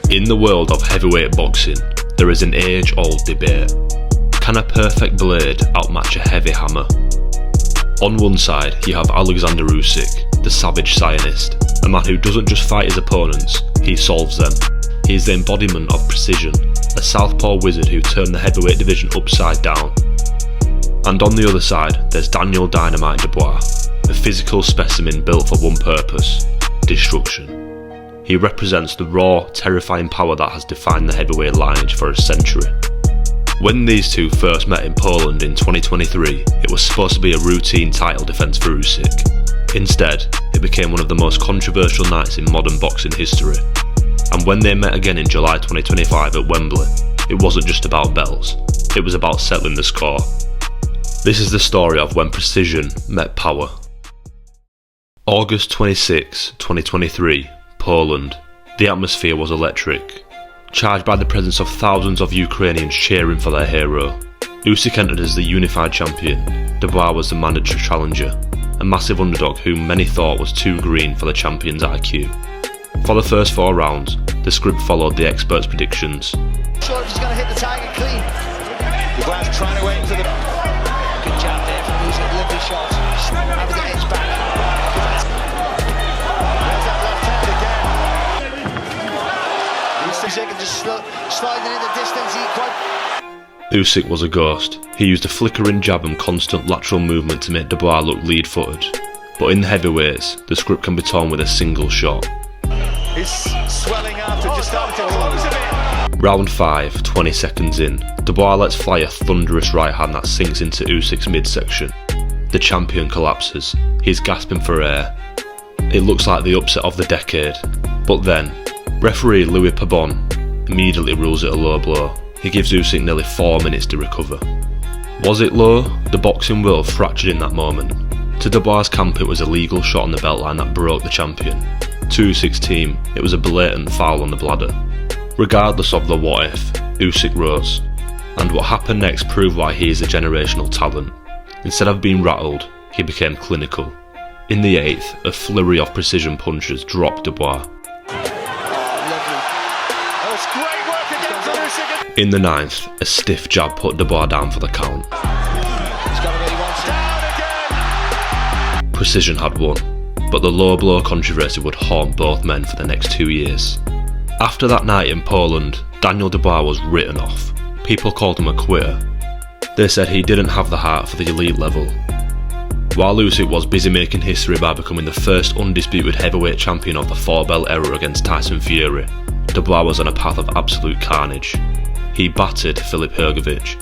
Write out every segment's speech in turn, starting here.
In the world of heavyweight boxing, there is an age-old debate. Can a perfect blade outmatch a heavy hammer? On one side, you have Oleksandr Usyk, the savage Zionist, a man who doesn't just fight his opponents, he solves them. He is the embodiment of precision, a southpaw wizard who turned the heavyweight division upside down. And on the other side, there's Dynamite Dubois, a physical specimen built for one purpose: destruction. He represents the raw, terrifying power that has defined the heavyweight lineage for a century. When these two first met in Poland in 2023, it was supposed to be a routine title defence for Usyk. Instead, it became one of the most controversial nights in modern boxing history. And when they met again in July 2025 at Wembley, it wasn't just about belts, it was about settling the score. This is the story of when precision met power. August 26, 2023, Poland. The atmosphere was electric, charged by the presence of thousands of Ukrainians cheering for their hero. Usyk entered as the unified champion. Dubois was the mandatory challenger, a massive underdog whom many thought was too green for the champion's IQ. For the first 4 rounds, the script followed the experts' predictions. Sure if he's going to hit the target clean. Dubois trying to aim for the... Good job there from Usyk, lovely shot. Having the edge back. There's that left hand again. Usyk just sliding in the distance. Usyk was a ghost. He used a flickering jab and constant lateral movement to make Dubois look lead-footed. But in the heavyweights, the script can be torn with a single shot. He's swelling after just starting to close a bit. Round 5, 20 seconds in, Dubois lets fly a thunderous right hand that sinks into Usyk's midsection. The champion collapses. He's gasping for air. It looks like the upset of the decade. But then, referee Louis Pabon immediately rules it a low blow. He gives Usyk nearly 4 minutes to recover. Was it low? The boxing world fractured in that moment. To Dubois' camp, it was a legal shot on the belt line that broke the champion. To Usyk's team, it was a blatant foul on the bladder. Regardless of the what if, Usyk rose. And what happened next proved why he is a generational talent. Instead of being rattled, he became clinical. In the 8th, a flurry of precision punches dropped Dubois. In the 9th, a stiff jab put Dubois down for the count. Precision had won, but the low blow controversy would haunt both men for the next 2 years. After that night in Poland, Daniel Dubois was written off. People called him a quitter. They said he didn't have the heart for the elite level. While Usyk was busy making history by becoming the first undisputed heavyweight champion of the 4-belt era against Tyson Fury, Dubois was on a path of absolute carnage. He battered Filip Hrgovic.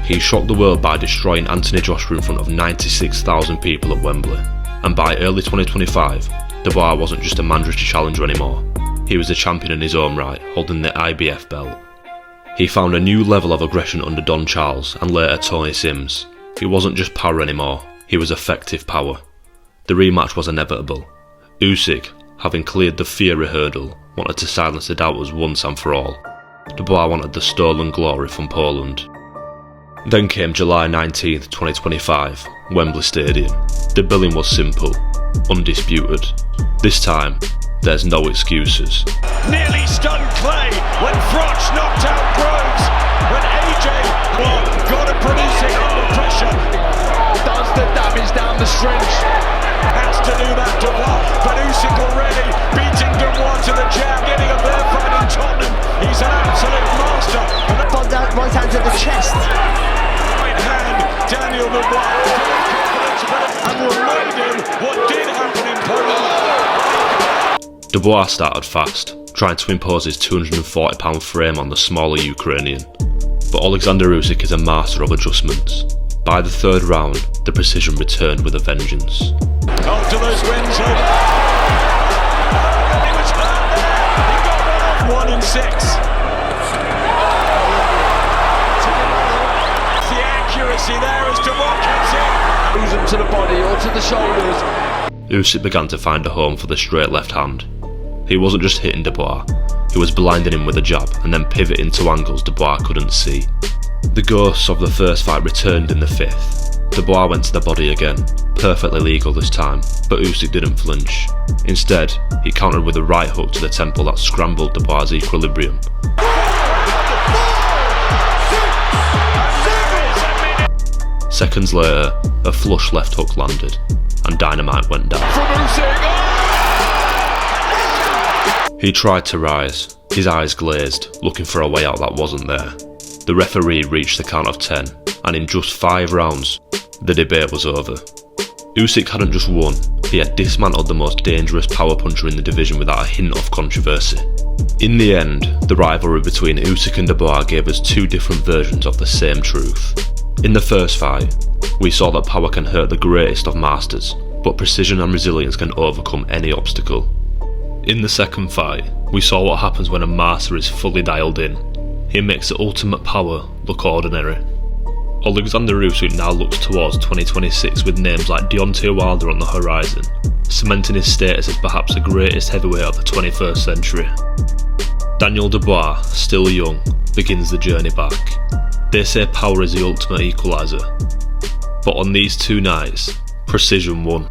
He shocked the world by destroying Anthony Joshua in front of 96,000 people at Wembley. And by early 2025, Dubois wasn't just a mandatory challenger anymore. He was a champion in his own right, holding the IBF belt. He found a new level of aggression under Don Charles and later Tony Sims. He wasn't just power anymore, he was effective power. The rematch was inevitable. Usyk, having cleared the Fury hurdle, wanted to silence the doubters once and for all. Dubois wanted the stolen glory from Poland. Then came July 19, 2025, Wembley Stadium. The billing was simple, undisputed. This time, there's no excuses. Nearly stunned Clay when Froch knocked out Groves. When AJ got to produce it under pressure. Does the damage down the stretch. Has to do that Dubois, but Usyk already beating Dubois to the jab, getting a fair fight in Tottenham. He's an absolute master. Put that right hand to the chest. Right hand, Daniel Dubois, and remind him what did happen in Poland. Dubois started fast, trying to impose his 240-pound frame on the smaller Ukrainian. But Oleksandr Usyk is a master of adjustments. By the 3rd round, the precision returned with a vengeance. After those wins, he was hurt there. He got 1 and 6. The accuracy there as Dubois gets in. Moves him to the body or to the shoulders. Usyk began to find a home for the straight left hand. He wasn't just hitting Dubois, he was blinding him with a jab and then pivoting to angles Dubois couldn't see. The ghosts of the first fight returned in the 5th. Dubois went to the body again, perfectly legal this time, but Usyk didn't flinch. Instead, he countered with a right hook to the temple that scrambled Dubois' equilibrium. Seconds later, a flush left hook landed, and Dynamite went down. He tried to rise, his eyes glazed, looking for a way out that wasn't there. The referee reached the count of 10, and in just 5 rounds, the debate was over. Usyk hadn't just won, he had dismantled the most dangerous power puncher in the division without a hint of controversy. In the end, the rivalry between Usyk and Dubois gave us 2 different versions of the same truth. In the first fight, we saw that power can hurt the greatest of masters, but precision and resilience can overcome any obstacle. In the second fight, we saw what happens when a master is fully dialed in. He makes the ultimate power look ordinary. Oleksandr Usyk now looks towards 2026 with names like Deontay Wilder on the horizon, cementing his status as perhaps the greatest heavyweight of the 21st century. Daniel Dubois, still young, begins the journey back. They say power is the ultimate equaliser, but on these 2 nights, precision won.